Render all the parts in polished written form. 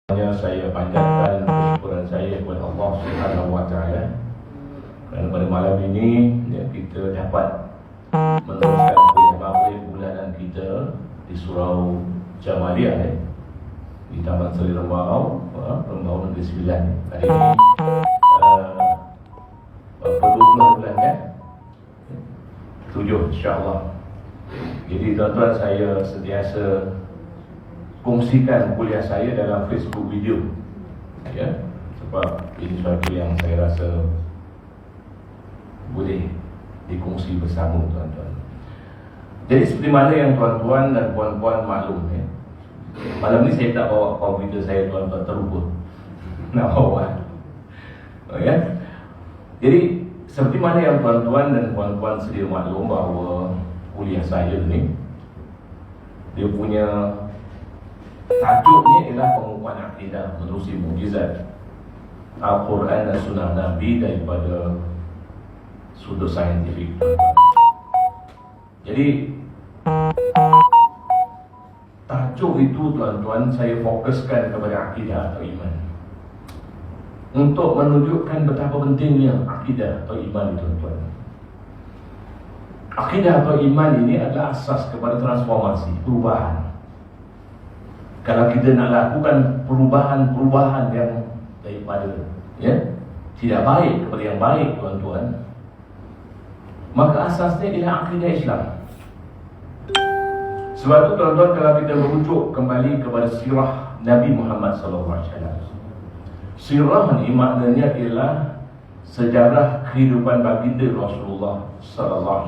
Saya panjatkan kesyukuran saya kepada Allah Subhanahu wa taala. Dan pada malam ini kita dapat meneruskan kuliah bulanan kita di Surau Jamaliyah di Taman Seri Rembau, Negeri Sembilan. Hari ini 20 bulan 7 insya-Allah. Jadi tuan-tuan, saya sentiasa kongsikan kuliah saya dalam Facebook video, sebab ini sesuatu yang saya rasa boleh dikongsi bersama tuan-tuan. Jadi seperti mana yang tuan-tuan dan puan-puan maklum, malam ni saya tak bawa komputer saya, tuan-tuan, terlupa nak bawa. Jadi seperti mana yang tuan-tuan dan puan-puan sedia maklum bahawa kuliah saya ni, dia punya tajuknya ialah pengukuhan akidah menerusi mukjizat Al-Quran dan Sunnah Nabi daripada sudut saintifik. Jadi tajuk itu tuan-tuan saya fokuskan kepada akidah atau iman, untuk menunjukkan betapa pentingnya akidah atau iman itu tuan-tuan. Akidah atau iman ini adalah asas kepada transformasi, perubahan. Kalau kita nak lakukan perubahan yang daripada tidak baik kepada yang baik tuan-tuan, maka asasnya ialah akidah Islam. Sebab itu tuan-tuan, kalau kita merujuk kembali kepada sirah Nabi Muhammad SAW, sirah ni maknanya ialah sejarah kehidupan baginda Rasulullah SAW.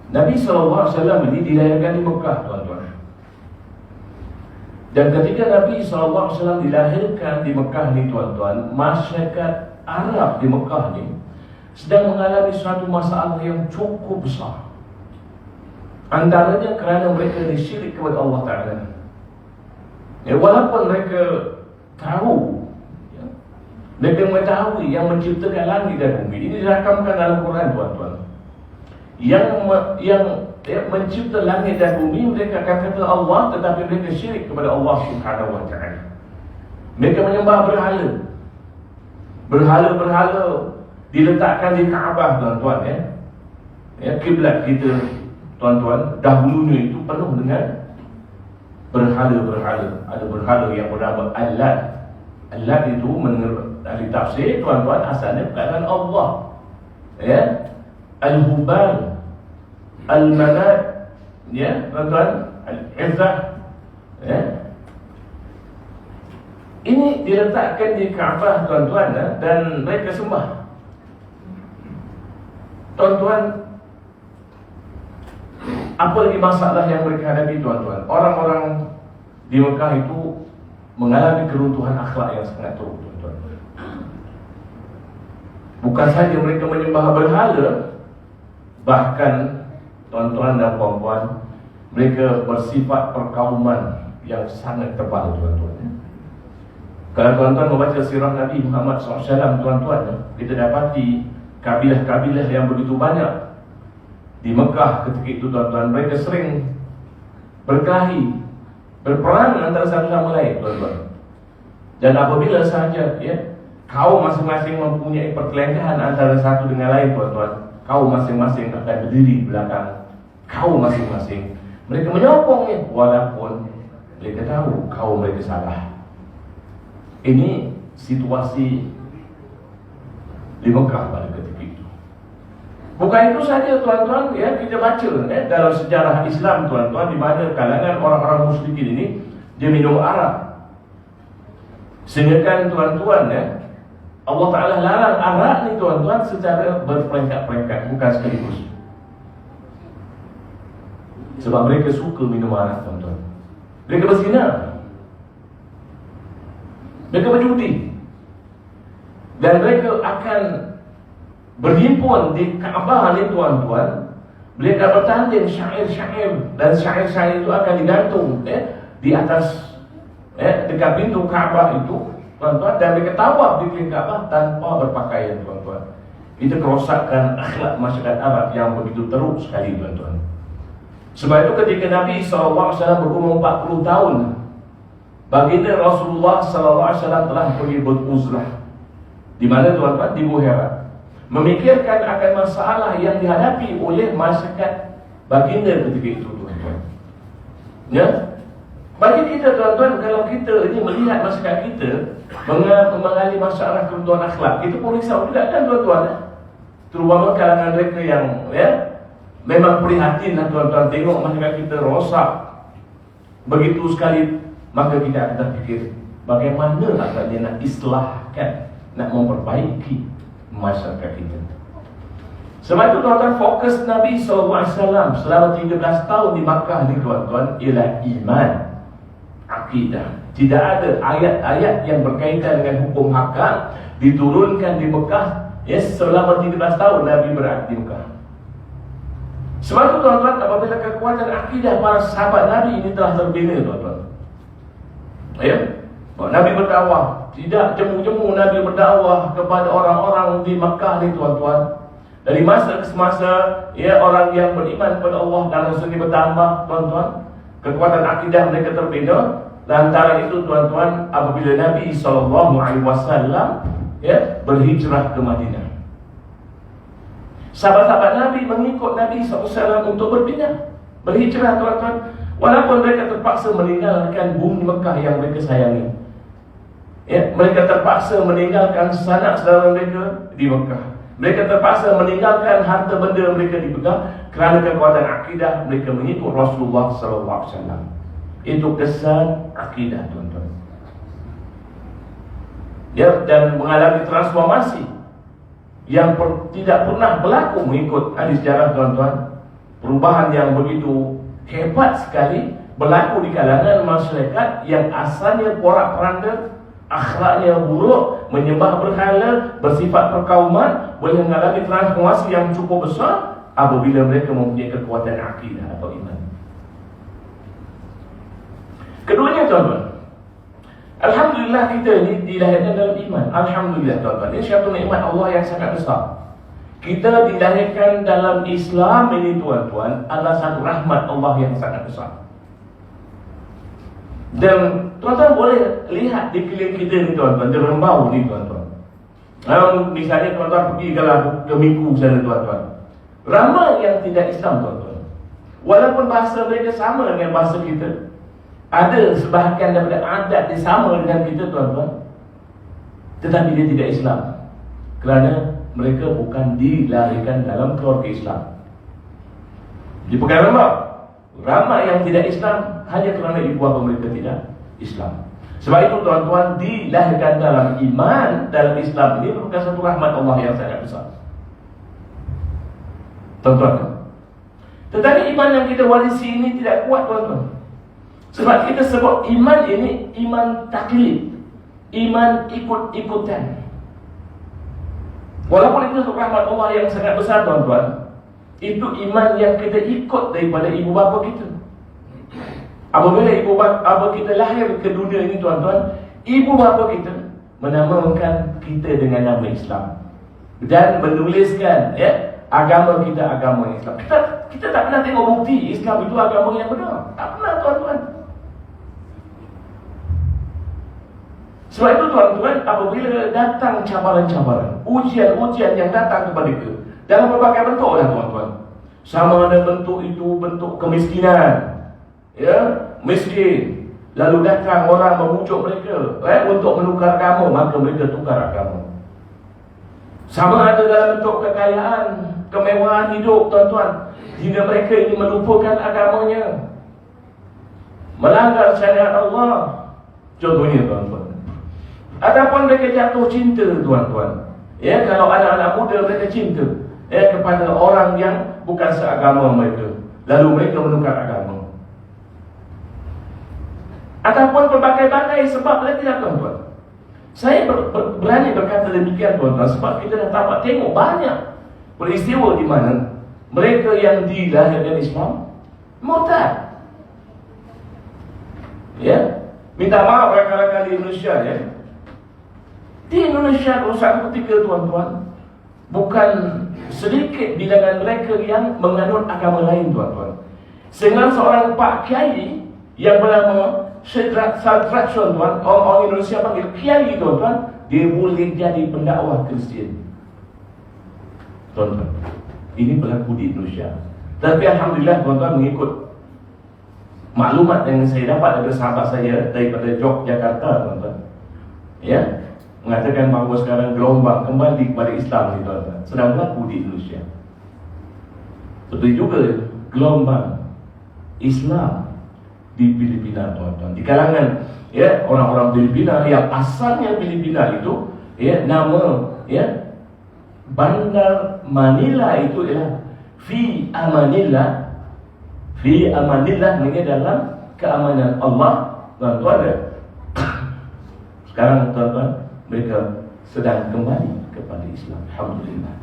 Nabi SAW ini dilahirkan di Mekah tuan-tuan. Dan ketika Nabi SAW dilahirkan di Mekah ni tuan-tuan, masyarakat Arab di Mekah ni sedang mengalami suatu masalah yang cukup besar. Antaranya kerana mereka disyirik kepada Allah Ta'ala. Walaupun mereka tahu, mereka mengetahui yang menciptakan langit dan bumi. Ini dirakamkan dalam Quran tuan-tuan. Yang mencipta langit dan bumi, mereka akan kata Allah, tetapi mereka syirik kepada Allah Subhanahu wa taala. Mereka menyembah berhala. Berhala diletakkan di Kaabah tuan-tuan, kiblat kita tuan-tuan dahulunya itu penuh dengan berhala. Ada berhala yang bernama Allat. Allat itu menurut ahli tafsir tuan-tuan asalnya bukan Allah. Al-Hubal, Al-Manat, tuan-tuan, Al-Izzah. Ini diletakkan di Kaabah tuan-tuan, dan mereka sembah. Tuan-tuan, apa lagi masalah yang mereka hadapi tuan-tuan? Orang-orang di Mekah itu mengalami keruntuhan akhlak yang sangat teruk tuan-tuan. Bukan saja mereka menyembah berhala, bahkan tuan-tuan dan puan-puan, mereka bersifat perkauman yang sangat tebal tuan-tuan. Kalau tuan-tuan membaca sirah Nabi Muhammad SAW tuan-tuan, kita dapati kabilah-kabilah yang begitu banyak di Mekah ketika itu tuan-tuan. Mereka sering berkelahi, berperang antara satu sama lain tuan-tuan. Dan apabila sahaja kaum masing-masing mempunyai pertelengkahan antara satu dengan lain tuan-tuan, kaum masing-masing akan berdiri belakang kaum masing-masing. Mereka menyokongnya walaupun mereka tahu kaum mereka salah. Ini situasi di Mekah pada ketika itu. Bukan itu saja tuan-tuan, kita baca dalam sejarah Islam tuan-tuan, di mana kalangan orang-orang musyrikin ini dia minum arak. Sehingga kan tuan-tuan, Allah Ta'ala larang arak ni tuan-tuan secara berperingkat-peringkat, bukan sekaligus. Sebab mereka suka minum arak tuan-tuan. Mereka berzina, mereka berjudi, dan mereka akan berhimpun di Kaabah ni tuan-tuan. Mereka bertanding syair-syair, dan syair-syair itu akan digantung di atas dekat pintu Kaabah itu tuan-tuan, dan mereka tawaf di pintu Kaabah tanpa berpakaian tuan-tuan. Itu kerosakan akhlak masyarakat Arab yang begitu teruk sekali tuan-tuan. Sebab itu ketika Nabi SAW berumur 40 tahun Baginda Rasulullah SAW telah pergi beruzlah. Di mana tuan-tuan? Di Buhairah. Memikirkan akan masalah yang dihadapi oleh masyarakat baginda ketika itu, tuan-tuan. Ya? Bagi kita, tuan-tuan, kalau kita ini melihat masyarakat kita mengalami masalah kebutuhan akhlak, itu pun risau juga kan, tuan-tuan? Terutama kalangan mereka yang memang prihatin lah, tuan-tuan, tengok masyarakat kita rosak begitu sekali. Maka kita akan terfikir bagaimana agaknya nak islahkan, nak memperbaiki masyarakat kita. Sebab itu, tuan-tuan, fokus Nabi SAW selama 13 tahun di Makkah ni, tuan-tuan, ialah iman, akidah. Tidak ada ayat-ayat yang berkaitan dengan hukum hakam diturunkan di Mekah selama 13 tahun Nabi berada di Mekah. Sebab itu, tuan-tuan, apabila kekuatan akidah para sahabat Nabi ini telah terbina, tuan-tuan, Nabi berdakwah, tidak jemu-jemu Nabi berdakwah kepada orang-orang di Makkah ni, tuan-tuan. Dari masa ke semasa, orang yang beriman kepada Allah dan Rasul-Nya bertambah, tuan-tuan. Kekuatan akidah mereka terbina. Lantaran itu, tuan-tuan, apabila Nabi SAW berhijrah ke Madinah, sahabat-sahabat Nabi mengikut Nabi SAW untuk berhijrah, tuan-tuan. Walaupun mereka terpaksa meninggalkan bumi Mekah yang mereka sayangi. Mereka terpaksa meninggalkan sanak saudara mereka di Mekah. Mereka terpaksa meninggalkan harta benda mereka dipegang kerana kekuatan akidah mereka mengikut Rasulullah SAW. Itu kesan akidah, tuan-tuan. Dan mengalami transformasi yang tidak pernah berlaku mengikut ahli sejarah, tuan-tuan. Perubahan yang begitu hebat sekali berlaku di kalangan masyarakat yang asalnya porak-poranda, akhlaknya buruk, menyembah berhala, bersifat perkauman, boleh mengalami transformasi yang cukup besar apabila mereka mempunyai kekuatan akidah atau iman. Keduanya, tuan-tuan, alhamdulillah kita ini dilahirkan dalam iman. Alhamdulillah, tuan-tuan, ini satu nikmat Allah yang sangat besar. Kita dilahirkan dalam Islam ini, tuan-tuan, adalah satu rahmat Allah yang sangat besar. Dan tuan-tuan boleh lihat di keliling kita ni, tuan-tuan, di Rembau ni, tuan-tuan. Misalnya tuan-tuan pergi ke Minggu sana, tuan-tuan, ramai yang tidak Islam, tuan-tuan. Walaupun bahasa mereka sama dengan bahasa kita, ada sebahagian daripada adat dia sama dengan kita, tuan-tuan, tetapi dia tidak Islam kerana mereka bukan dilahirkan dalam keluarga Islam. Di Pekan Rembau, ramai yang tidak Islam hanya kerana ibu bapa mereka tidak Islam. Sebab itu, tuan-tuan, dilahirkan dalam iman, dalam Islam ini merupakan satu rahmat Allah yang sangat besar, tuan-tuan. Tetapi iman yang kita warisi ini tidak kuat, tuan-tuan. Sebab kita sebut iman ini iman taklid, iman ikut-ikutan. Walaupun itu rahmat Allah yang sangat besar, tuan-tuan, itu iman yang kita ikut daripada ibu bapa kita. Apabila ibu bapa kita lahir ke dunia ini, tuan-tuan, ibu bapa kita menamakan kita dengan nama Islam dan menuliskan agama kita agama Islam. Kita tak pernah tengok bukti Islam itu agama yang benar. Tak pernah, tuan-tuan. Sebab itu, tuan-tuan, apabila datang cabaran-cabaran, ujian-ujian yang datang kepada kita dalam berbagai bentuk lah, tuan-tuan. Sama ada bentuk itu bentuk kemiskinan, miskin, lalu datang orang memujuk mereka untuk menukar agama, maka mereka tukar agama. Sama ada dalam bentuk kekayaan, kemewahan hidup, tuan-tuan, hingga mereka ini melupakan agamanya, melanggar syariat Allah. Contohnya, tuan-tuan, ataupun mereka jatuh cinta, tuan-tuan. Kalau anak-anak muda mereka cinta kepada orang yang bukan seagama mereka, lalu mereka menukar agama. Ataupun berbagai-bagai sebab lagi, tuan-tuan. Saya berani berkata demikian, tuan-tuan, sebab kita dah dapat tengok banyak peristiwa di mana mereka yang dilahirkan Islam murtad. Minta maaf rakan-rakan di Indonesia, Di Indonesia suatu ketika, tuan-tuan, bukan sedikit bilangan mereka yang menganut agama lain, tuan-tuan. Sehingga seorang Pak Kiai yang bernama Sadraj tuan-tuan, orang Indonesia panggil kiai tuan-tuan, dia boleh jadi pendakwah Kristian. Tuan-tuan, ini berlaku di Indonesia. Tapi alhamdulillah tuan-tuan, mengikut maklumat yang saya dapat dari sahabat saya daripada Yogyakarta tuan-tuan, ya, mengatakan bahawa sekarang gelombang kembali kepada Islam ni tuan-tuan sedang berlaku di Indonesia. Betul juga gelombang Islam di Filipina tuan-tuan, di kalangan ya orang-orang Filipina yang asalnya Filipina itu, ya, nama ya Bandar Manila itu ialah Fi Amanillah. Fi Amanillah ini dalam keamanan Allah tuan-tuan. Sekarang tuan-tuan, mereka sedang kembali kepada Islam, alhamdulillah.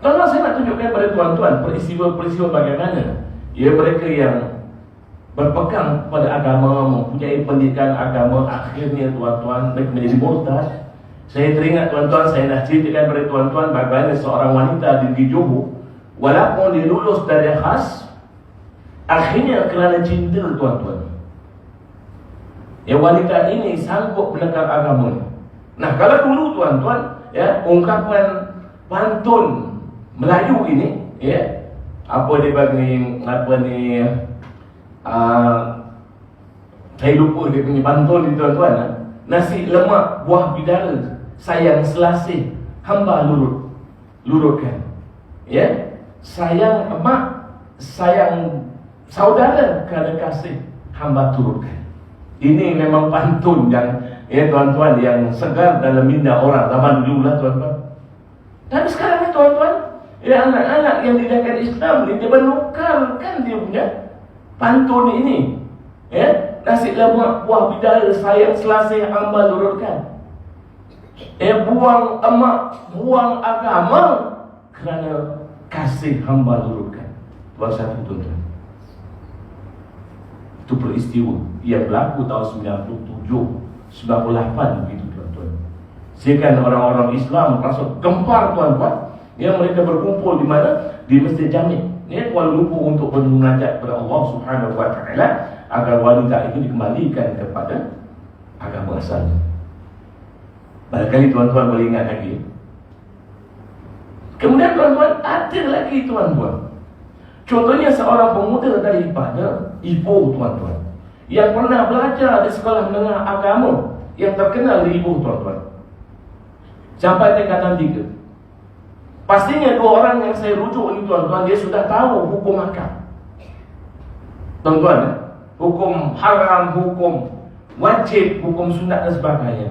Tuan-tuan, saya nak tunjukkan kepada tuan-tuan peristiwa-peristiwa bagaimana ya mereka yang berpegang pada agama, mempunyai pendidikan agama, akhirnya tuan-tuan mereka menjadi murtad. Saya teringat tuan-tuan, saya nak ceritakan kepada tuan-tuan bagaimana seorang wanita di Johor, walaupun dia lulus dari khas, akhirnya kerana cinta tuan-tuan, ya wanita ini sanggup menekar agama. Nah, kalau dulu tuan-tuan, ya, ungkapan pantun Melayu ini, ya, apa dia bagi, apa ni, saya lupa dia punya pantun ni tuan-tuan. Nasi lemak buah bidara, sayang selasih hamba lurutkan. Ya, sayang emak, sayang saudara, kerana kasih hamba turutkan. Ini memang pantun yang ya tuan-tuan yang segar dalam minda orang zaman dulu lah tuan-tuan. Tapi sekarang ni tuan-tuan, ya anak-anak yang dididik Islam ni dia menukarkan dia punya pantun ini. Ya, nasi lemak buah bidara, sayang selasih hamba lurutkan. Buang emak, buang agama kerana kasih hamba lurutkan. Buat satu tuan-tuan. Itu peristiwa yang berlaku tahun 97, 98 begitu tuan-tuan. Sehingga orang-orang Islam rasa gempar tuan-tuan. Ya, mereka berkumpul di mana? Di Masjid Jami', ya, Kuala Lumpur, untuk bermunajat kepada Allah Subhanahu wa taala agar wanita itu dikembalikan kepada agama asalnya. Barangkali tuan-tuan boleh ingat lagi. Kemudian tuan-tuan, ada lagi tuan-tuan. Contohnya seorang pemuda daripada Ipoh tuan-tuan, yang pernah belajar di sekolah menengah agama yang terkenal di Ipoh tuan-tuan, sampai tingkatan 3. Pastinya dua orang yang saya rujuk ini tuan-tuan, dia sudah tahu hukum akad tuan-tuan, hukum haram, hukum wajib, hukum sunat dan sebagainya.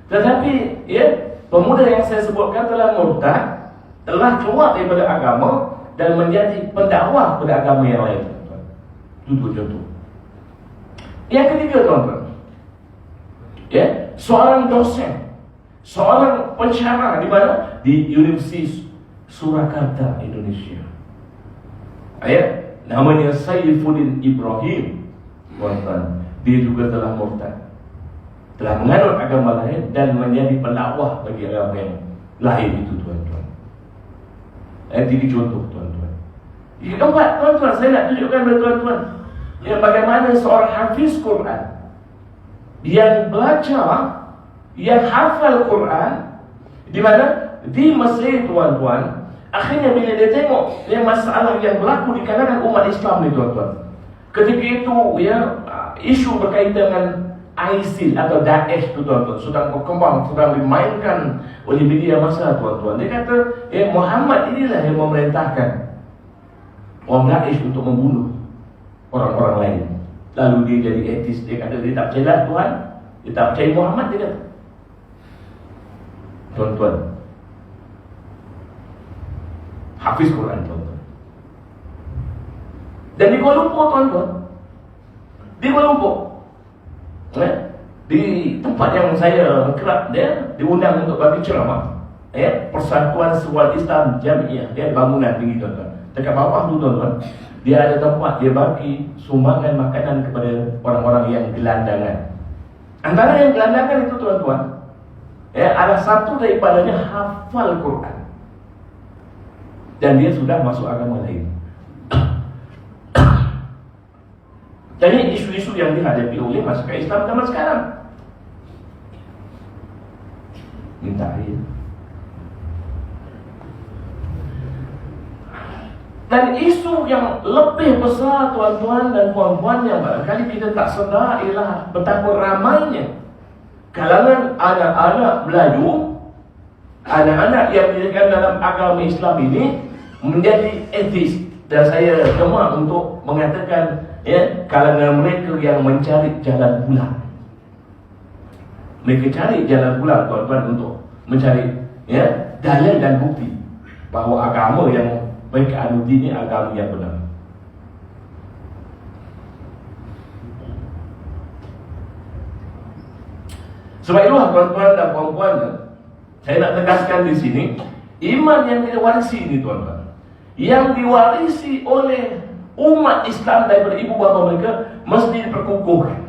Tetapi ya, pemuda yang saya sebutkan telah murtad, telah keluar daripada agama dan menjadi pendakwah pada agama yang lain tuan-tuan. Itu contoh. Yang ketiga tuan-tuan, ya, seorang dosen, seorang pensyarah di mana? Di Universiti Surakarta, Indonesia. Ya, namanya Saifuddin Ibrahim tuan-tuan. Dia juga telah murtad, telah menganut agama lain dan menjadi pendakwah bagi agama yang lain itu tuan-tuan. Tiga contoh tuan-tuan. Yang keempat tuan-tuan, saya nak tunjukkan kepada tuan-tuan ya, bagaimana seorang hafiz Quran yang belajar, yang hafal Quran di mana? Di Mesir tuan-tuan. Akhirnya bila dia tengok ya, masalah yang berlaku di kalangan umat Islam ni tuan-tuan, ketika itu ya, isu berkaitan dengan ISIL atau Daesh tu tuan-tuan sedang berkembang, sedang dimainkan oleh media massa tuan-tuan. Dia kata ya, Muhammad inilah yang memerintahkan orang Daesh untuk membunuh orang-orang lain. Lalu dia jadi etis. Dia kata dia tak percaya Tuhan, dia tak percaya Muhammad. Dia kata tuan-tuan, hafiz Quran tuan-tuan. Dan di Kuala Lumpur tuan-tuan, di Kuala Lumpur, di tempat yang saya kerap, dia diundang untuk bagi ceramah, Persatuan Suwal Islam Jamiah, dia bangunan tinggi tuan-tuan. Dekat bawah tu tuan-tuan, dia ada tempat dia bagi sumbangan makanan kepada orang-orang yang gelandangan. Antara yang gelandangan itu tuan-tuan, ada satu daripadanya hafal Quran dan dia sudah masuk agama lain. Jadi isu-isu yang dihadapi oleh masyarakat Islam zaman sekarang. Minta air. Dan isu yang lebih besar tuan-tuan dan puan-puan yang barangkali kita tak sedar ialah betapa ramainya kalangan anak-anak Melayu, anak-anak yang didirikan dalam agama Islam ini menjadi ateis. Dan saya gemar untuk mengatakan kalangan mereka yang mencari jalan pulang. Mereka cari jalan pulang tuan-tuan untuk mencari dalil dan bukti bahawa agama yang mereka anuti ini agama yang benar. Sebab itulah tuan-tuan dan puan-puan, saya nak tegaskan di sini, iman yang kita warisi ini tuan-tuan, yang diwarisi oleh umat Islam daripada ibu bapa mereka mesti diperkukuhkan.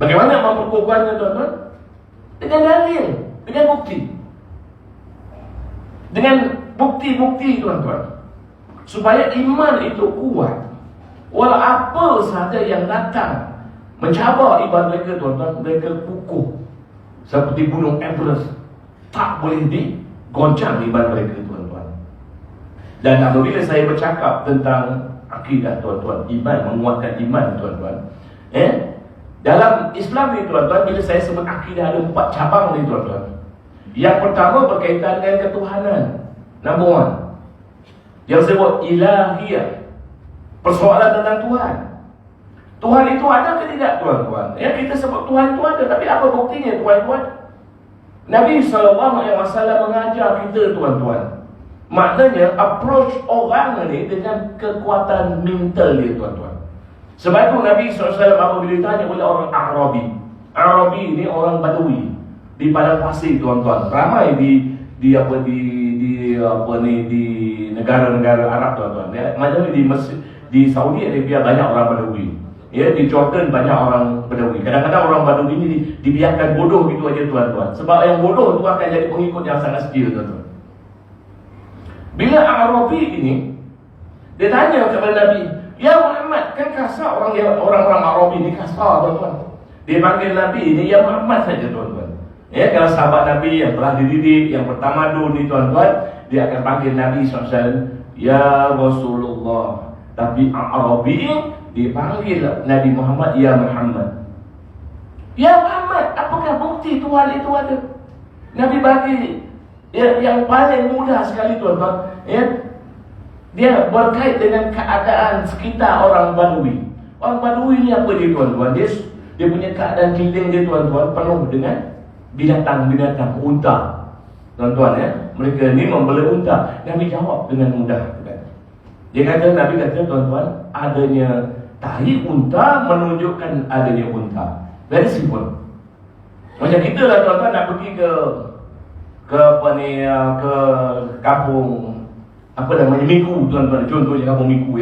Bagaimana memperkukuhkannya tuan-tuan? Dengan dalil, dengan bukti. Dengan bukti-bukti tuan-tuan, supaya iman itu kuat. Walau apa sahaja yang datang mencabar iman mereka tuan-tuan, mereka kukuh seperti gunung Everest, tak boleh digoncang iman mereka tuan-tuan. Dan apabila saya bercakap tentang akidah tuan-tuan, iman, menguatkan iman tuan-tuan, dalam Islam ni tuan-tuan, bila saya sebut akidah ada 4 cabang ni tuan-tuan. Yang pertama berkaitan dengan ketuhanan. Number 1, yang sebut ilahiyah, persoalan tentang Tuhan. Tuhan itu ada ke tidak tuan-tuan? Kita sebut Tuhan itu ada, tapi apa buktinya Tuhan itu ada? Nabi SAW mengajar kita tuan-tuan, maknanya approach orang ni dengan kekuatan mental dia tuan-tuan. Sebab itu Nabi SAW apabila ditanya oleh orang Arabi ini orang Badui di padang pasir tuan-tuan, ramai di negara-negara Arab tuan-tuan. Macam di Mesir, di Saudi Arabia banyak orang Badui. Di Jordan banyak orang Badui. Kadang-kadang orang Badui ini dibiarkan bodoh gitu aja tuan-tuan. Sebab yang bodoh itu akan jadi pengikut yang sangat setia tuan-tuan. Bila Arabi ini dia tanya kepada Nabi, "Ya Muhammad," kan kasar orang-orang Arabi ini kasar tuan-tuan. Dia panggil Nabi ini ya Muhammad saja tuan-tuan. Kalau sahabat Nabi yang telah dididik, yang bertamadun ni tuan-tuan, dia akan panggil Nabi SAW ya Rasulullah. Tapi Arabi dipanggil Nabi Muhammad ya Muhammad. Ya Muhammad, apakah bukti Tuhan itu ada? Nabi bagi yang paling mudah sekali tuan-tuan, dia berkait dengan keadaan sekitar orang Badui. Orang Badui ni apa dia tuan-tuan? Dia punya keadaan keliling dia tuan-tuan penuh dengan binatang-binatang, unta. Tuan-tuan mereka ni membela unta. Nabi jawab dengan mudah. Nabi kata tuan-tuan, adanya tahi unta menunjukkan adanya unta. Very simple. Macam kita lah tuan-tuan nak pergi ke kampung Miku tuan-tuan. Contohnya kampung Miku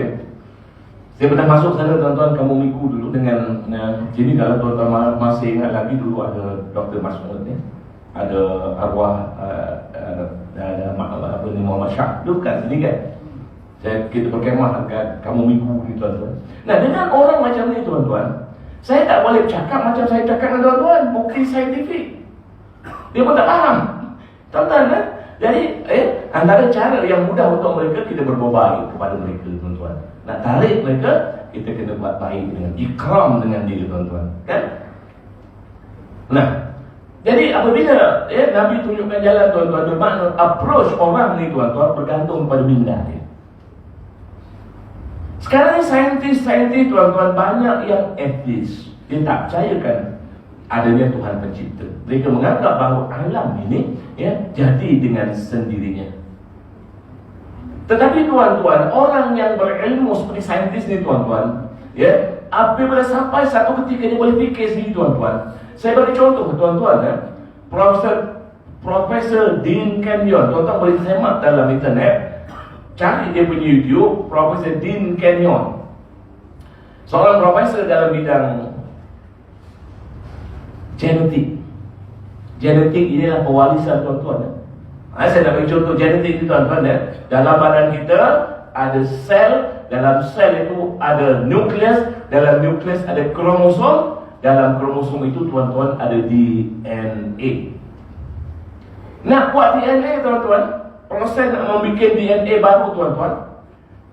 Saya pernah masuk sana tuan-tuan, kampung Miku dulu dengan sini. Kalau tuan-tuan masih ingat lagi, dulu ada Dr. Mas'ud ada arwah Muhammad Syah dulu kat sini kan. Kita berkemah kat kampung Miku ni tuan-tuan. Nah, dengan orang macam ni tuan-tuan, saya tak boleh cakap macam saya cakap dengan tuan-tuan, bukti saintifik. Dia pun tak faham tuan-tuan. Jadi antara cara yang mudah untuk mereka, kita berbual kepada mereka tuan-tuan. Nak tarik mereka, kita kena buat baik dengan ikram dengan dia tuan-tuan, kan? Nah, jadi apabila Nabi tunjukkan jalan tuan-tuan, bermakna approach orang ni tuan-tuan bergantung pada minda dia. Sekarang ni saintis tuan-tuan banyak yang ateis. Dia tak percayakan adanya Tuhan pencipta. Mereka menganggap bahawa alam ini jadi dengan sendirinya. Tetapi tuan-tuan, orang yang berilmu seperti saintis ni tuan-tuan, apabila sampai satu ketika dia boleh fikir sendiri tuan-tuan. Saya bagi contoh tuan-tuan, Profesor Dean Kenyon, tuan-tuan boleh semak dalam internet, cari dia punya YouTube, Profesor Dean Kenyon. Seorang profesor dalam bidang genetik. Genetik inilah pewarisan tuan-tuan. Saya nak bagi contoh genetik ni tuan-tuan. Dalam badan kita ada sel dalam sel itu ada nukleus, dalam nukleus ada kromosom, dalam kromosom itu tuan-tuan ada DNA. Nak buat DNA tuan-tuan, proses nak membuat DNA baru tuan-tuan,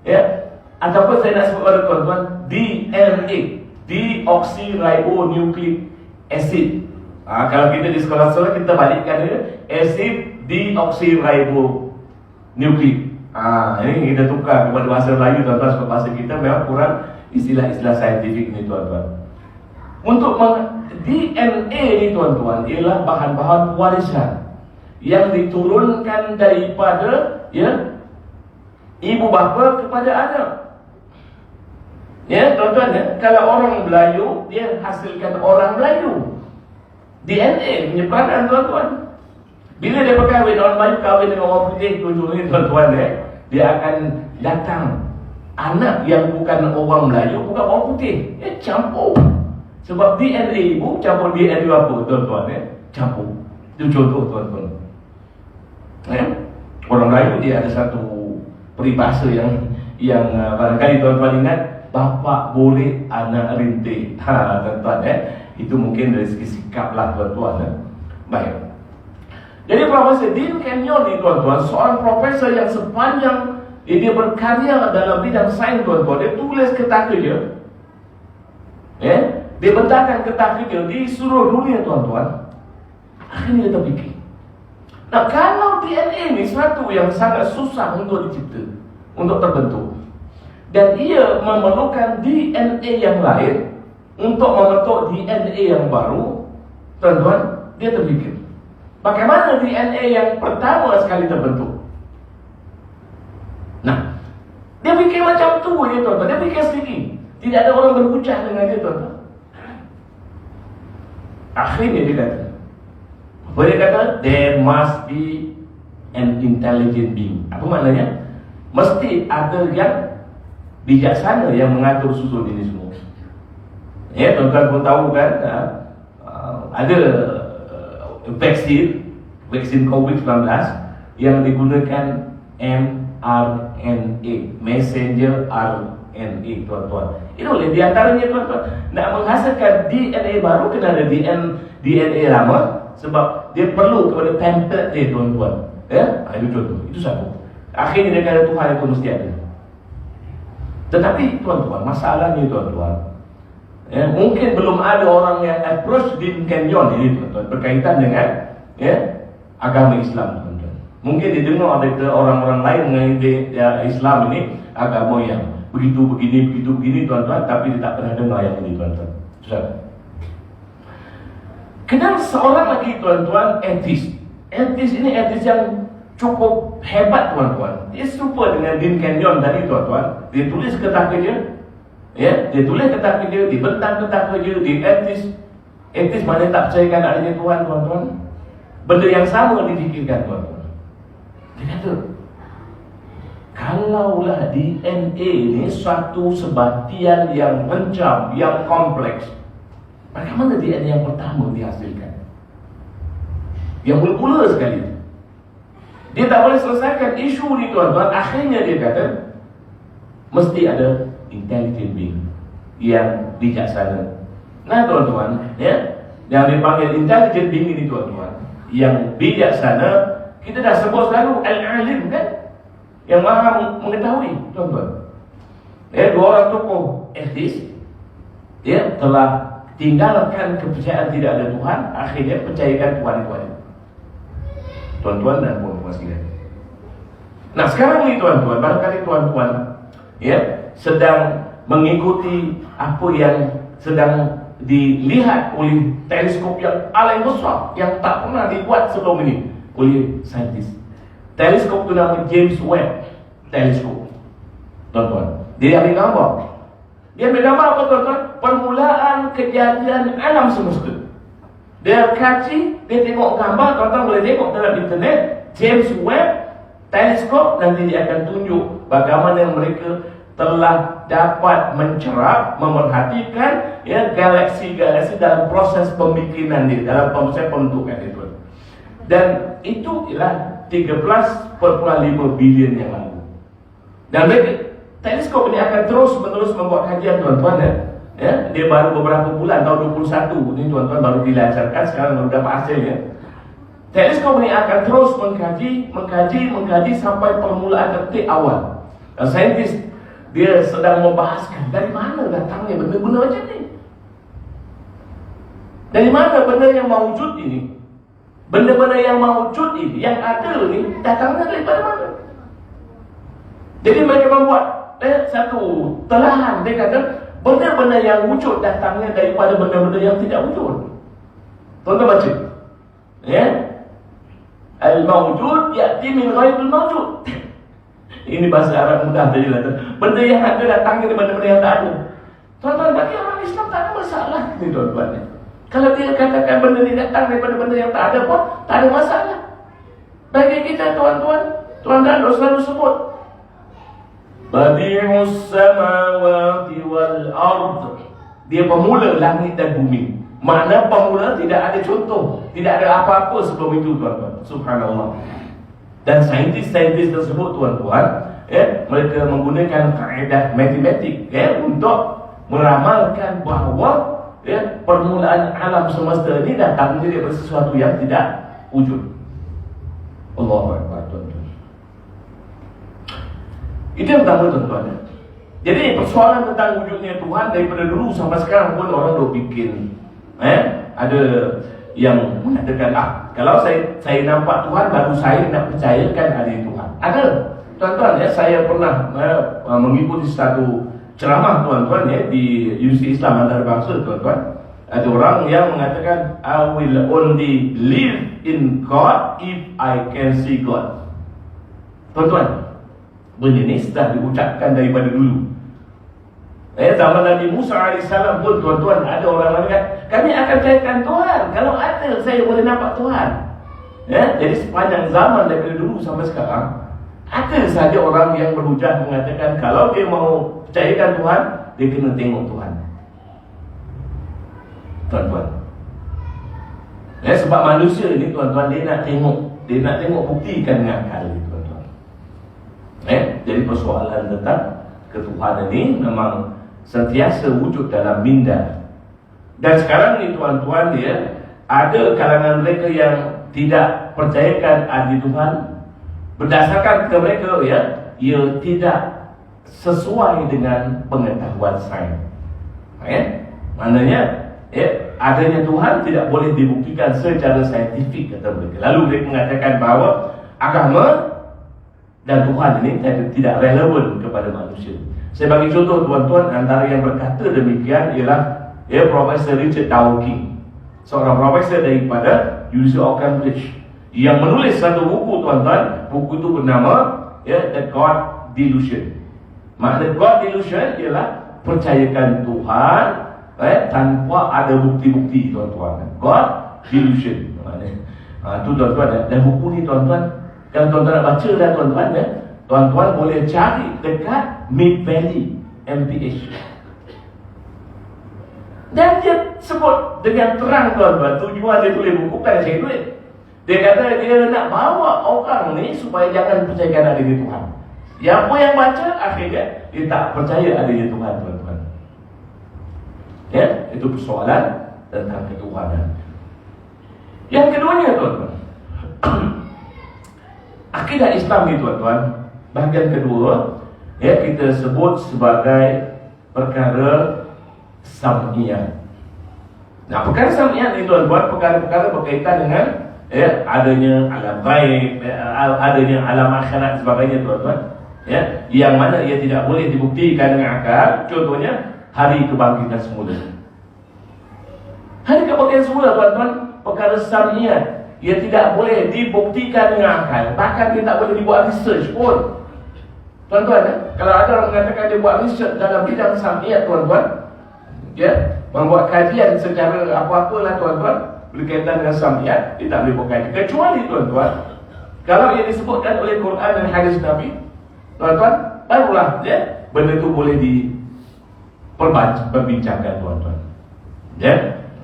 ya, ataupun saya nak sebut pada tuan-tuan, DNA, deoxyribonucleic acid. Kalau kita di sekolah-sekolah kita balikkan dia, acid deoxyribonucleic. Ini kita tukar kepada bahasa Melayu tuan-tuan, sebab bahasa kita memang kurang istilah-istilah saintifik ni tuan-tuan. Untuk DNA ni tuan-tuan ialah bahan-bahan warisan yang diturunkan daripada ibu bapa kepada anak. Ya tuan-tuan, ya, kalau orang Melayu dia hasilkan orang Melayu. DNA punya peranan tuan-tuan. Bila dia berkahwin, orang Melayu kahwin dengan orang putih ni tuan-tuan, dia akan datang anak yang bukan orang Melayu, bukan orang putih, campur. Sebab DNA ibu campur DNA bapa tuan-tuan, campur. Itu contoh tuan-tuan. Orang Melayu dia ada satu peribahasa yang barangkali tuan-tuan ingat, bapa boleh anak rintik. Tuan-tuan, itu mungkin dari segi sikap lah tuan-tuan. Baik. Jadi Profesor Dean Kenyon ni tuan-tuan, seorang profesor yang sepanjang dia berkarya dalam bidang sains tuan-tuan, dia tulis kertas kerja, dia bentangkan kertas kerja di seluruh dunia tuan-tuan. Akhirnya dia terfikir, nah kalau DNA ni sesuatu yang sangat susah untuk dicipta, untuk terbentuk, dan ia memerlukan DNA yang lain untuk membentuk DNA yang baru, tuan-tuan, dia terfikir, bagaimana DNA yang pertama sekali terbentuk? Nah, dia fikir macam tu je tuan-tuan. Dia fikir sendiri. Tidak ada orang berhujah dengan dia tuan-tuan. Akhirnya dia kata, apa dia kata? There must be an intelligent being. Apa maknanya? Mesti ada yang bijaksana yang mengatur susun ini semua. Ya, tuan-tuan pun tahu kan, ada vaksin COVID-19 yang digunakan mRNA, messenger RNA tuan-tuan. Itu oleh di antaranya tuan-tuan, nak menghasilkan DNA baru kena ada DNA lama, sebab dia perlu kepada template dia tuan-tuan. Itu contoh, itu satu. Akhirnya dia kata Tuhan itu mesti ada. Tetapi tuan-tuan, masalahnya tuan-tuan, mungkin belum ada orang yang approach Dean Kenyon ini tuan-tuan, berkaitan dengan agama Islam tuan-tuan. Mungkin didengar oleh orang-orang lain mengenai Islam ini agama yang begitu begini tuan-tuan, tapi dia tak pernah dengar yang ini tuan-tuan. Kenal seorang lagi tuan-tuan, etis. Etis ini etis yang cukup hebat tuan-tuan. Dia serupa dengan Dean Kenyon tadi tuan-tuan. Dia tulis kertas kerja, dia tulis kertas kerja, dia bentang kertas kerja, dia etis. Etis mana tak percayakan adanya Tuhan tuan-tuan. Benda yang sama difikirkan tuan-tuan. Dia kata, kalaulah DNA ni suatu sebatian yang mencam, yang kompleks, bagaimana DNA yang pertama dihasilkan? Yang mula-mula sekali. Dia tak boleh selesaikan isu ni tuan-tuan. Akhirnya dia kata, mesti ada intelligent being yang bijaksana. Nah tuan-tuan, yang dipanggil intelligent being ini tuan-tuan, yang bijaksana, kita dah sebut selalu al-alim kan, yang maha mengetahui tuan-tuan. Dua orang tokoh etis, telah tinggalkan kepercayaan tidak ada Tuhan, akhirnya percayakan Tuhan itu ada. Tuan-tuan dan puan-puan sekalian. Nah sekarang ni tuan-tuan, barangkali tuan-tuan sedang mengikuti apa yang sedang dilihat oleh teleskop yang paling besar yang tak pernah dibuat sebelum ini oleh saintis. Teleskop itu nama James Webb Teleskop. Tuan-tuan, dia ambil gambar. Dia ambil gambar apa tuan-tuan? Permulaan kejadian alam semesta. Dia kaji, dia tengok gambar, tuan-tuan boleh tengok dalam internet. James Webb Teleskop, nanti dia akan tunjuk bagaimana mereka telah dapat mencerap, memerhatikan galaksi-galaksi dalam proses pembikinan dia, dalam proses pembentukan itu. Dan itu ialah 13.5 bilion yang lalu. Dan mereka teleskop Teleskop ini akan terus-menerus membuat kajian tuan-tuan Dia baru beberapa bulan, tahun 21 ni tuan-tuan baru dilancarkan, sekarang baru dapat hasilnya. Teleskop ini akan terus mengkaji sampai permulaan detik awal. Saintis dia sedang membahaskan dari mana datangnya benda-benda macam ni. Dari mana benda yang mawujud ini? Benda-benda yang mawujud ini, yang ada ni, datangnya daripada mana? Jadi mereka membuat satu telahan. Dia kata benda-benda yang wujud datangnya daripada benda-benda yang tidak wujud. Tuan-tuan baca Al-mawjud ya'ti min ghairil mawjud. Ini bahasa Arab mudah tadi lah. Benda yang ada datangnya daripada benda yang tak ada. Tuan-tuan, bagi orang Islam tak ada masalah ni tuan-tuan. Kalau dia katakan benda ni datang daripada benda yang tak ada pun, tak ada masalah. Bagi kita tuan-tuan, tuan-tuan selalu sebut Badi'us samawati wal ard. Dia pemula langit dan bumi. Makna pemula tidak ada contoh, tidak ada apa-apa sebelum itu tuan-tuan. Subhanallah. Dan saintis-saintis tersebut tuan-tuan, mereka menggunakan kaedah matematik untuk meramalkan bahawa permulaan alam semesta ini datang dari sesuatu yang tidak wujud. Allahu Akbar tuan-tuan. Itu yang pertama tuan-tuan. Jadi persoalan tentang wujudnya Tuhan daripada dulu sampai sekarang pun orang duk bikin ada yang mengatakan kalau saya nampak Tuhan baru saya nak percayakan ada Tuhan. Ada tuan-tuan saya pernah mengikuti satu ceramah tuan-tuan di Universiti Islam Antarabangsa tuan-tuan. Ada orang yang mengatakan I will only live in God if I can see God. Tuan-tuan, benda ni sudah diucapkan daripada dulu. Zaman Nabi Musa AS pun tuan-tuan, ada orang mengatakan kami akan percayakan Tuhan kalau ada saya boleh nampak Tuhan. Jadi sepanjang zaman daripada dulu sampai sekarang, ada saja orang yang berhujah mengatakan kalau dia mau percayakan Tuhan, dia kena tengok Tuhan. Tuan-tuan, sebab manusia ni tuan-tuan, dia nak tengok buktikan dengan akal ni tuan-tuan. Jadi persoalan tentang ketuhanan ini memang sentiasa wujud dalam minda. Dan sekarang ni tuan-tuan ada kalangan mereka yang tidak percayakan ada Tuhan berdasarkan ke mereka ia tidak sesuai dengan pengetahuan sains. Maknanya adanya Tuhan tidak boleh dibuktikan secara saintifik kata mereka. Lalu mereka mengatakan bahawa agama dan Tuhan ini tidak relevan kepada manusia. Saya bagi contoh tuan-tuan, antara yang berkata demikian ialah Profesor Richard Dawkins, seorang profesor daripada University of Cambridge, yang menulis satu buku tuan-tuan. Buku itu bernama The God Delusion. Makna God Delusion ialah percayakan Tuhan tanpa ada bukti-bukti tuan-tuan. God Delusion itu tuan-tuan. Dan buku ni tuan-tuan, kalau tuan-tuan nak baca dah tuan-tuan tuan-tuan boleh cari dekat Mid Valley MPH. Dan dia sebut dengan terang tuan-tuan, tujuan dia tulis buku bukan cari duit. Dia kata dia nak bawa orang ni supaya jangan percayakan adanya Tuhan. Yang pun yang baca akhirnya dia tak percaya adanya Tuhan tuan-tuan. Itu persoalan tentang ketuhanan. Yang keduanya tuan-tuan, akidah Islam ni tuan-tuan, bahagian kedua kita sebut sebagai perkara sam'iyah. Nah, perkara sam'iyah ni tuan-tuan, perkara-perkara berkaitan dengan adanya alam gaib, adanya alam akhirat sebagainya tuan-tuan. Yang mana ia tidak boleh dibuktikan dengan akal. Contohnya hari kebangkitan semula. Hari kebangkitan semula tuan-tuan, perkara sam'iyah, ia tidak boleh dibuktikan dengan akal. Bahkan dia tak boleh dibuat research pun. Tuan-tuan, kalau ada orang mengatakan dia buat research dalam bidang sam'iyah tuan-tuan, membuat kajian secara apa-apalah tuan-tuan berkaitan dengan sam'iyah, dia tak boleh buat kajian. Kecuali tuan-tuan, kalau ia disebutkan oleh Quran dan hadis Nabi, tuan-tuan, barulah benda itu boleh diperbincangkan tuan-tuan.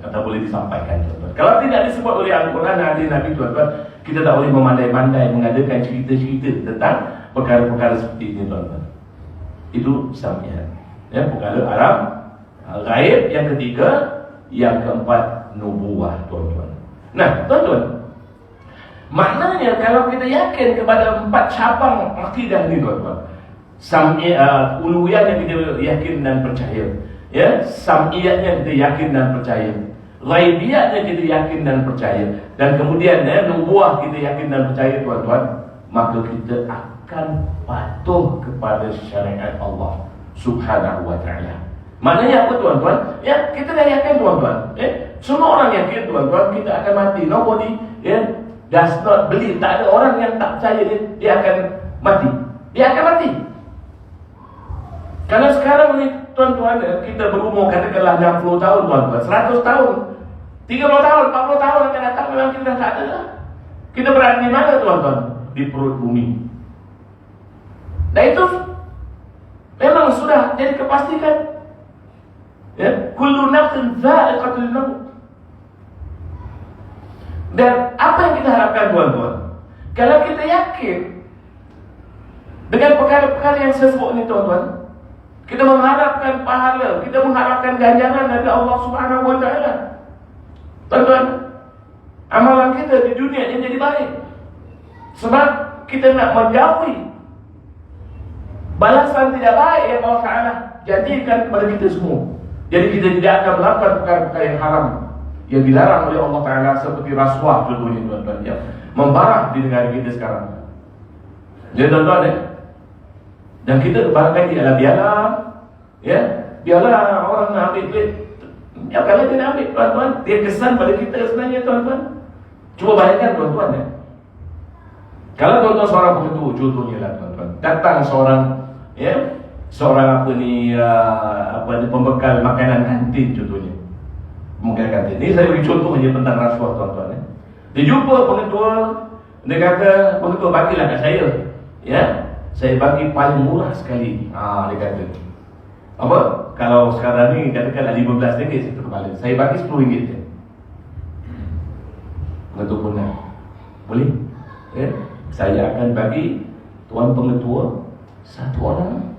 Atau boleh disampaikan tuan-tuan. Kalau tidak disebut oleh Al-Quran dan hadis Nabi tuan-tuan, kita tak boleh memandai-mandai mengadakan cerita-cerita tentang perkara-perkara seperti ini tuan-tuan. Itu sam'ian. Ya, perkara Arab, ghaib yang ketiga, yang keempat nubuwah, tuan-tuan. Nah, tuan-tuan, maknanya kalau kita yakin kepada 4 cabang akidah ni, tuan-tuan, uluhiyahnya kita yakin dan percaya, ya, sam'iyahnya kita yakin dan percaya, ghaibiyahnya kita yakin dan percaya, dan kemudian nubuwah kita yakin dan percaya, tuan-tuan, maka kita akan patuh kepada syariat Allah Subhanahu wa ta'ala. Maknanya apa, tuan-tuan? Ya, kita dah yakin, tuan-tuan. Semua orang yakin, tuan-tuan, kita akan mati. Nobody does not believe. Tak ada orang yang tak percaya dia akan mati. Dia akan mati. Kalau sekarang ni, tuan-tuan, kita berumur katakanlah 60 tahun, tuan-tuan, 100 tahun, 30 tahun, 40 tahun akan datang, memang kita dah tak ada lah. Kita berada di mana, tuan-tuan? Di perut bumi. Dan itu memang sudah jadi kepastikan. Ya, kullu nafsin dha'iqatul maut. Dan apa yang kita harapkan, tuan-tuan? Kalau kita yakin dengan perkara-perkara yang saya sebut ni, tuan-tuan, kita mengharapkan pahala, kita mengharapkan ganjaran dari Allah Subhanahu wa ta'ala. Tuan-tuan, amalan kita di dunia ini jadi baik. Sebab kita nak menjauhi balasan tidak baik yang Allah Ta'ala janjikan kepada kita semua. Jadi kita tidak akan melakukan perkara-perkara yang haram yang dilarang oleh Allah Ta'ala, seperti rasuah contohnya, tuan-tuan, yang membarah di negara kita sekarang. Jadi, tuan-tuan, dan kita barangkali adalah biarlah orang nak ambil duit. Ya, kalau dia nak ambil, tuan-tuan, dia kesan pada kita sebenarnya, tuan-tuan. Cuba bayangkan, tuan-tuan, kalau tuan-tuan seorang pengetua, contohnya lah, tuan-tuan, datang seorang pembekal makanan kantin, contohnya makanan kantin. Ini saya beri contoh hanya tentang rasuah, tuan-tuan. Dia jumpa pengetua, dia kata, pengetua bagilah kat saya, ya, saya bagi paling murah sekali. Dia kata, apa? Kalau sekarang ni katakanlah RM15 satu kepala, saya bagi RM10 je. Pengetua pun nak, boleh? Ya? Saya akan bagi tuan pengetua satu orang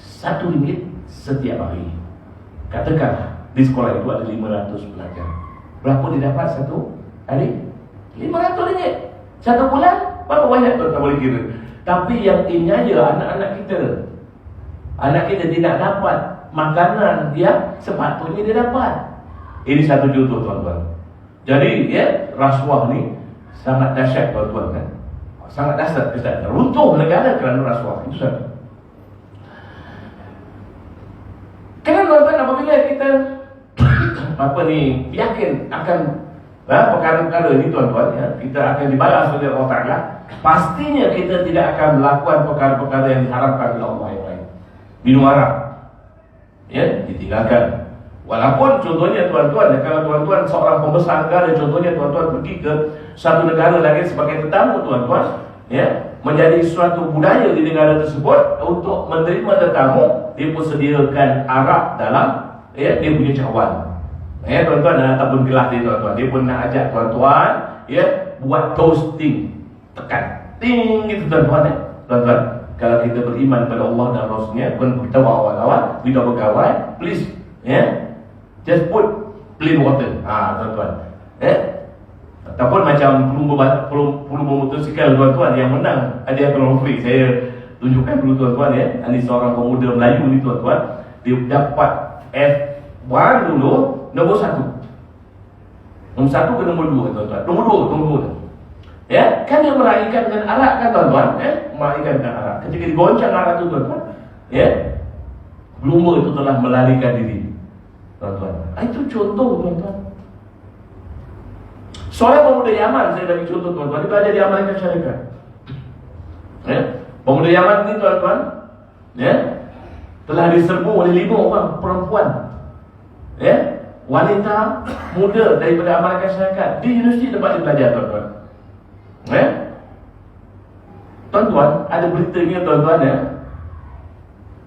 RM1 setiap hari. Katakanlah di sekolah itu ada 500 pelajar. Berapa dia dapat satu hari? RM500. Satu bulan? Berapa banyak, tuan? Tak boleh kira. Tapi yang ini aja anak-anak kita. Anak kita tidak dapat makanan yang sepatutnya dia dapat. Ini satu contoh, tuan-tuan. Jadi, ya, rasuah ni sangat dahsyat, tuan-tuan, kan? Sangat dahsyat. Runtuh negara kerana rasuah. Itu satu. Kerana, tuan-tuan, apabila kita yakin akan perkara-perkara ini, tuan-tuan, ya, kita akan dibalas oleh Allah Ta'ala, pastinya kita tidak akan melakukan perkara-perkara yang diharapkan oleh Allah yang lain. Minum arak, ya, ditinggalkan. Walaupun contohnya, tuan-tuan, kalau tuan-tuan seorang pembesar negara, contohnya tuan-tuan pergi ke satu negara lagi sebagai tetamu, tuan-tuan, ya, menjadi suatu budaya di negara tersebut untuk menerima tetamu, dia pun sediakan arak dalam, ya, dia punya cawan. Ya, tuan-tuan, ataupun gelas dia, tuan-tuan, dia pun nak ajak tuan-tuan, ya, buat toasting, tekan, ting, gitu, tuan-tuan, ya. Tuan-tuan, kalau kita beriman pada Allah dan Rasulnya, bukan kita awal-awal, kita berkawan, please, ya, just put plain water, tuan-tuan, ataupun macam pelumbu motosikal, tuan-tuan, yang menang hadiah Grand Prix. Saya tunjukkan dulu, tuan-tuan, ya, ini seorang pemuda Melayu ni, tuan-tuan, dia dapat F1 dulu, nombor 1. Nombor 1 ke nombor 2, tuan-tuan? Nombor 2. Ya, kan dia meraihkan dengan arak, kan, tuan-tuan, ya, meraihkan dengan arak. Ketika digoncang arak tu, tuan-tuan, ya, pelumba itu telah melarikan diri, tuan-tuan. Itu contoh, tuan-tuan. Seorang pemuda Yaman, saya bagi contoh, tuan-tuan, dia belajar di Amerika Syarikat. Ya, pemuda Yaman ni, tuan-tuan, ya, telah diserbu oleh 5 orang perempuan, ya, wanita muda daripada Amerika Syarikat di universiti tempat dia belajar, tuan-tuan. Ya, tuan-tuan, ada beritanya, tuan-tuan, ya,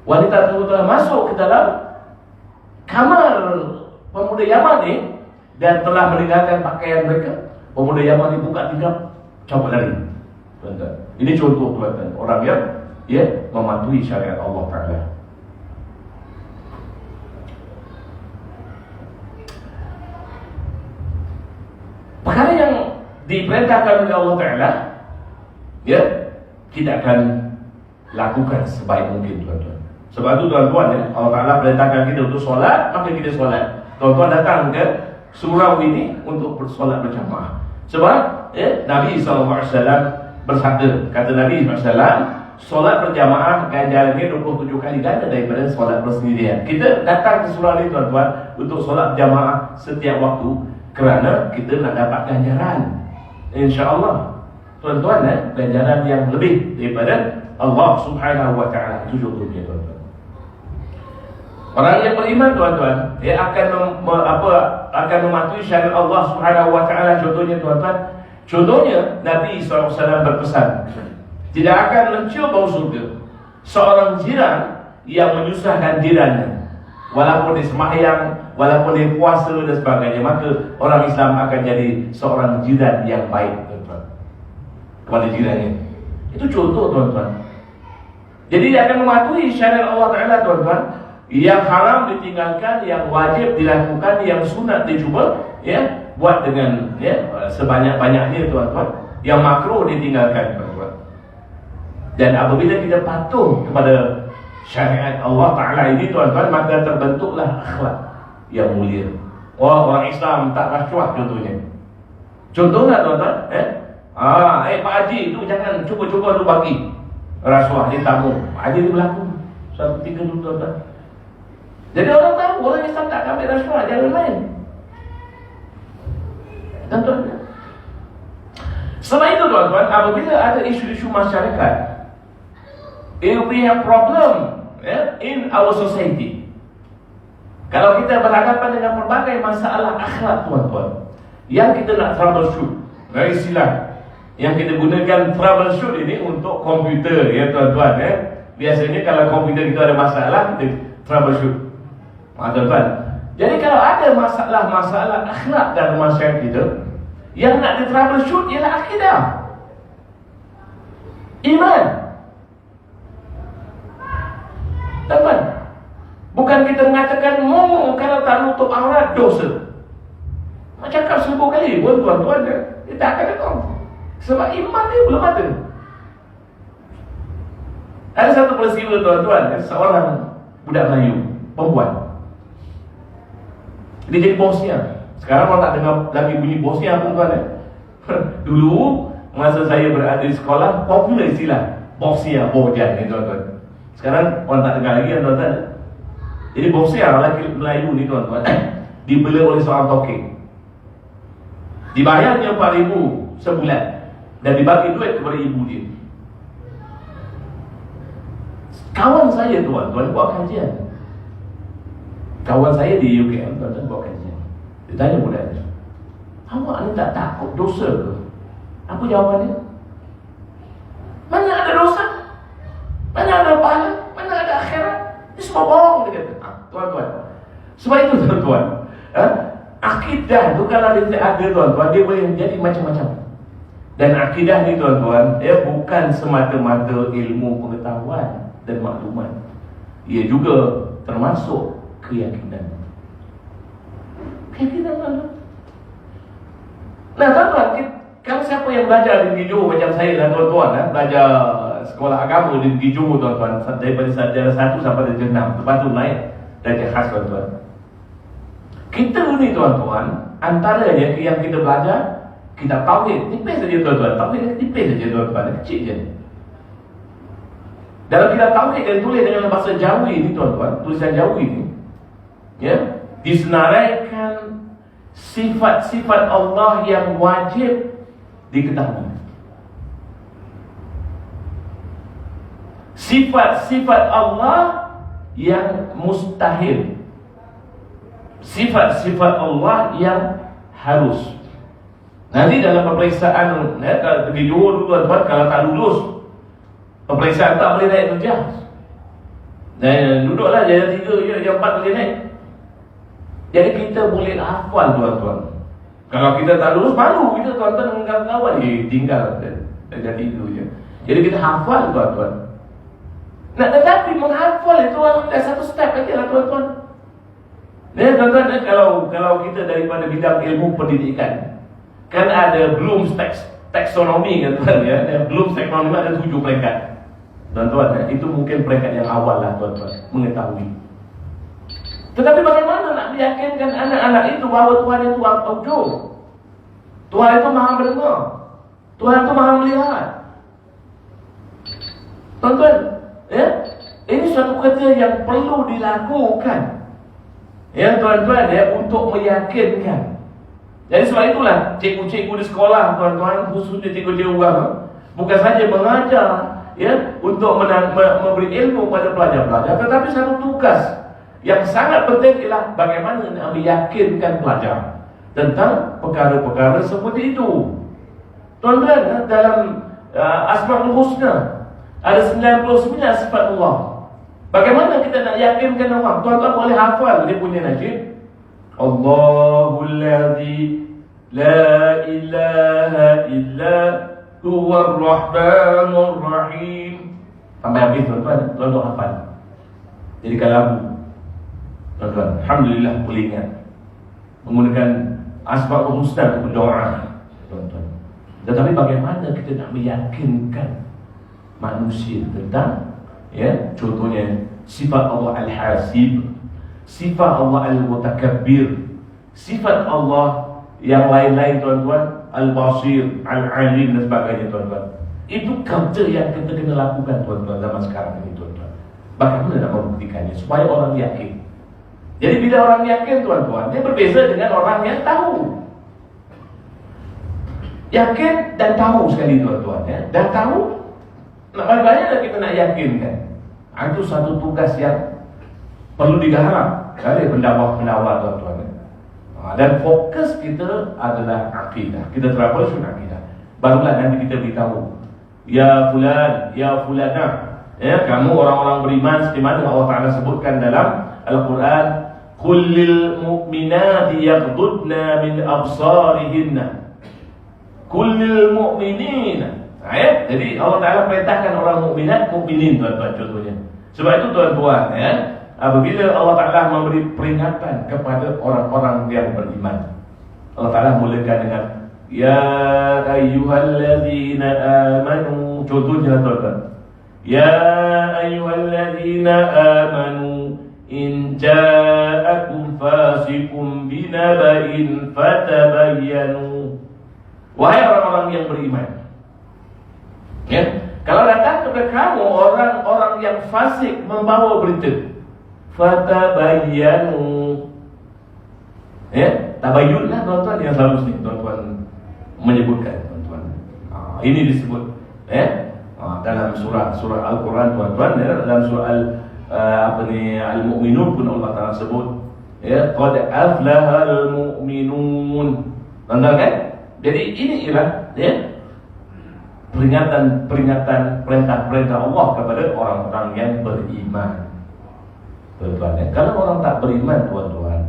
wanita tersebut telah masuk ke dalam kamar pemuda Yaman ni dan telah meninggalkan pakaian mereka. Pemuda Yaman ni buka tingkap, cabut lari, tuan-tuan. Ini contoh, tuan-tuan, orang yang, ya, mematuhi syariat Allah Ta'ala. diperintahkan oleh Allah Ta'ala, ya, kita akan lakukan sebaik mungkin, tuan-tuan. Sebab itu tuan-tuan, ya, Allah Ta'ala perintahkan kita untuk solat, maka kita solat. Tuan-tuan datang ke surau ini untuk bersolat berjamaah. Sebab Nabi SAW bersabda, kata Nabi SAW, solat berjamaah ganjarannya 27 kali ganda daripada solat bersendirian. Kita datang ke surau ini, tuan-tuan, untuk solat berjamaah setiap waktu, kerana kita nak dapat ganjaran, insya-Allah, tuan-tuan, ganjaran yang lebih daripada Allah Subhanahu wa Ta'ala. Itu contohnya, tuan-tuan. Orang yang beriman, tuan-tuan, dia akan akan mematuhi syariat Allah Subhanahu wa Ta'ala. Contohnya, tuan-tuan, contohnya Nabi SAW berpesan, tidak akan mencium bau surga seorang jiran yang menyusahkan jirannya, walaupun dia sembahyang, walaupun dia puasa dan sebagainya. Maka orang Islam akan jadi seorang jiran yang baik, tuan-tuan, kepada jirannya. Itu contoh, tuan-tuan. Jadi dia akan mematuhi syariat Allah Ta'ala, tuan-tuan. Yang haram ditinggalkan, yang wajib dilakukan, yang sunat dicuba, ya, buat dengan, ya, sebanyak-banyaknya, tuan-tuan. Yang makruh ditinggalkan, tuan-tuan. Dan apabila kita patuh kepada syariat Allah Ta'ala ini, tuan-tuan, maka terbentuklah akhlak yang mulia. Orang Islam tak rasuah, contohnya. Contohnya, tuan-tuan, Pak Haji tu jangan cuba-cuba tu bagi rasuah, dia tamu. Pak Haji tu berlaku satu tiga dulu, tuan-tuan. Jadi orang tahu orang Islam tak ambil rasuah, jangan main, tuan-tuan. Selain itu, tuan-tuan, apabila ada isu-isu masyarakat, if we have problem, in our society, kalau kita berhadapan dengan berbagai masalah akhlak, tuan-tuan, yang kita nak troubleshoot, dari istilah yang kita gunakan troubleshoot ini untuk komputer, ya, tuan-tuan, biasanya kalau komputer kita ada masalah, kita troubleshoot, tuan-tuan. Jadi kalau ada masalah-masalah akhlak dalam masyarakat kita, yang nak di troubleshoot ialah akidah, iman, tuan-tuan. Bukan kita mengatakan kalau tak nutup aurat dosa. Nak cakap 1000 kali pun, tuan-tuan, dia tak akan dengar. Sebab iman dia belum ada. Ada satu peristiwa, tuan-tuan, seorang budak Melayu, perempuan, dia jadi bosnya. Sekarang orang tak dengar lagi bunyi bosnya, tuan-tuan. Dulu masa saya berada di sekolah, popular istilah bosnya, bojan, tuan-tuan. Sekarang orang tak dengar lagi, tuan-tuan. Jadi bosnya lelaki Melayu ni, tuan-tuan, dibela oleh seorang tokek. Dibayarnya 4,000 sebulan dan dibagi duit kepada ibu dia. Kawan saya, tuan-tuan, buat kajian. Kawan saya di UKM, tuan-tuan, buat kajian. Dia tanya budak dia, awak ni tak takut dosa ke? Apa jawabannya? Mana ada dosa? Mana ada pahala? Mana ada akhirat? Ini semua bohong, dia kata. Tuan-tuan, sebab itu, tuan-tuan, akidah tu kalau dia tidak ada, tuan-tuan, dia boleh menjadi macam-macam. Dan akidah ni, tuan-tuan, bukan semata-mata ilmu pengetahuan dan maklumat. Ia juga termasuk keyakinan. Keyakinan, tuan-tuan. Nah, tuan-tuan, kalau siapa yang belajar di Negeri Johor macam saya dan tuan-tuan, belajar sekolah agama di Negeri Johor, tuan-tuan, daripada darjah 1 sampai darjah 6, lepas tu naik darjah khas, tuan-tuan. Kita ni, tuan-tuan, antaranya yang kita belajar, kita tauhid, tipis saja, tuan-tuan. Tauhid tipis saja, tuan-tuan, kecil je. Dalam kita tauhid yang tulis dengan bahasa Jawi ni, tuan-tuan, tulisan Jawi ni, ya, disenaraikan sifat-sifat Allah yang wajib diketahui, sifat-sifat Allah yang mustahil, sifat-sifat Allah yang harus. Nanti dalam peperiksaan, di Johor, tuan-tuan, kalau tak lulus peperiksaan, tak boleh naik kerja. Dan duduklah darjah 3 je, darjah 4 boleh naik. Jadi kita boleh hafal, tuan-tuan. Kalau kita tak lulus, malu kita, tuan-tuan, dengan kawan, tinggal darjah 3 je. Jadi kita hafal, tuan-tuan. Nah, tetapi menghafal itu ada satu step aja lah, tuan-tuan. Tuan-tuan, kalau kita daripada bidang ilmu pendidikan, Kan ada Bloom's taxonomy kan tuan ya. Bloom's taxonomy ada 7 peringkat. Tuan-tuan ya, itu mungkin peringkat yang awal lah tuan-tuan mengetahui. Tetapi bagaimana nak meyakinkan anak-anak itu bahawa Tuhan itu wujud? Tuhan itu maha mendengar. Tuhan itu maha melihat. Tuan-tuan, ya, ini suatu kerja yang perlu dilakukan. Ya tuan-tuan ya, untuk meyakinkan. Jadi sebab itulah cikgu-cikgu di sekolah tuan-tuan, khususnya cikgu-cikgu agama, bukan saja mengajar ya untuk memberi ilmu pada pelajar-pelajar, tetapi satu tugas yang sangat penting ialah bagaimana nak meyakinkan pelajar tentang perkara-perkara seperti itu. Tuan-tuan, dalam Asmaul Husna ada 99 sifat Allah. Bagaimana kita nak yakinkan orang? Tuan-tuan boleh hafal dia punya nasyid. Allahul ladzi la ilaha illa huwar rahmanur rahim. Sampai habis tuan-tuan, tuan-tuan hafal. Jadi kalau tuan-tuan, alhamdulillah boleh ingat menggunakan Asmaul Husna untuk berdoa, tuan-tuan. Tetapi bagaimana kita nak meyakinkan manusia tentang ya, contohnya sifat Allah Al-Hasib, sifat Allah Al-Mutakabbir, sifat Allah yang lain-lain tuan-tuan, Al-Basir, Al-Alim dan sebagainya tuan-tuan. Itu kerja yang kita kena lakukan tuan-tuan zaman sekarang ini tuan-tuan. Bagaimana nak membuktikannya supaya orang yakin. Jadi bila orang yakin tuan-tuan, dia berbeza dengan orang yang tahu. Yakin dan tahu sekali tuan-tuan ya. Dan tahu, nak banyak-banyak kita nak yakinkan. Itu satu tugas yang perlu digarap dari pendakwah-pendakwah tuan-tuan. Dan fokus kita adalah akidah. Kita terapkan akidah. Barulah nanti kita beritahu, ya fulan, ya fulana, ya kamu orang-orang beriman seperti mana Allah Taala sebutkan dalam Al-Quran, qul lil mu'minati yaghdudna min absarihinna. Qul lil mu'minina. Ya, jadi Allah Taala perintahkan orang mukminat, mukminin tuan-tuan contohnya. Sebab itu tuan-tuan ya, apabila Allah Taala memberi peringatan kepada orang-orang yang beriman, Allah Taala mulakan dengan ya ayyuhallazina amanu, contohnya tuan-tuan. Ya ayyuhallazina amanu in ja'akum fasiqun binaba'in fatabayyanu. Wahai orang-orang yang beriman, ya, kalau datang kepada kamu orang-orang yang fasik membawa berita, fatabayyanu. Ya, tabayyunlah tuan-tuan yang selalu sini tuan-tuan menyebutkan tuan-tuan. Ini disebut ya dalam surah Al-Quran tuan-tuan ya, dalam surah Al-Mu'minun pun Allah Taala sebut ya qad aflahal mu'minun. Tuan-tuan kan? Jadi ini ialah ya peringatan perintah-perintah Allah kepada orang-orang yang beriman. Tuan-tuan ya, kalau orang tak beriman tuan-tuan,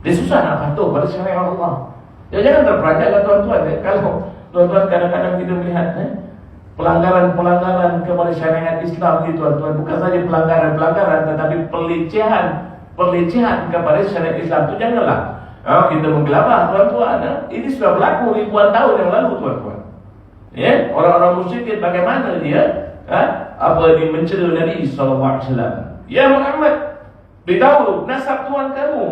dia susah nak patuh pada syariat Allah. Ya, jangan terperanjatlah tuan-tuan ya. Kalau tuan-tuan kadang-kadang kita melihat pelanggaran kepada syariat Islam ni tuan-tuan, bukan saja pelanggaran tetapi pelecehan kepada syariat Islam tu janganlah kita menggelabah tuan-tuan. Ini sudah berlaku ribuan tahun yang lalu tuan-tuan. Ya, orang-orang musyrikin bagaimana dia mencela Nabi sallallahu alaihi wasallam. Ya Muhammad, beritahu nasab Tuhan kamu.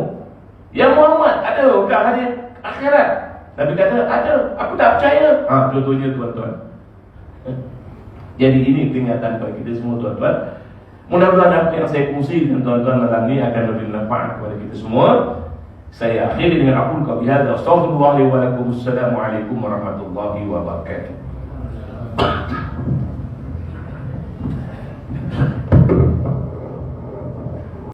Ya Muhammad, adakah hari akhirat? Nabi kata ada, aku tak percaya. Contohnya tuan-tuan. Jadi ini peringatan bagi kita semua tuan-tuan. Mudah-mudahan apa yang saya kongsi dengan tuan-tuan malam ini akan lebih bermanfaat kepada kita semua. Saya akhiri dengan aqul qawli hadza, astaghfirullah wa lakum. Assalamualaikum warahmatullahi wabarakatuh.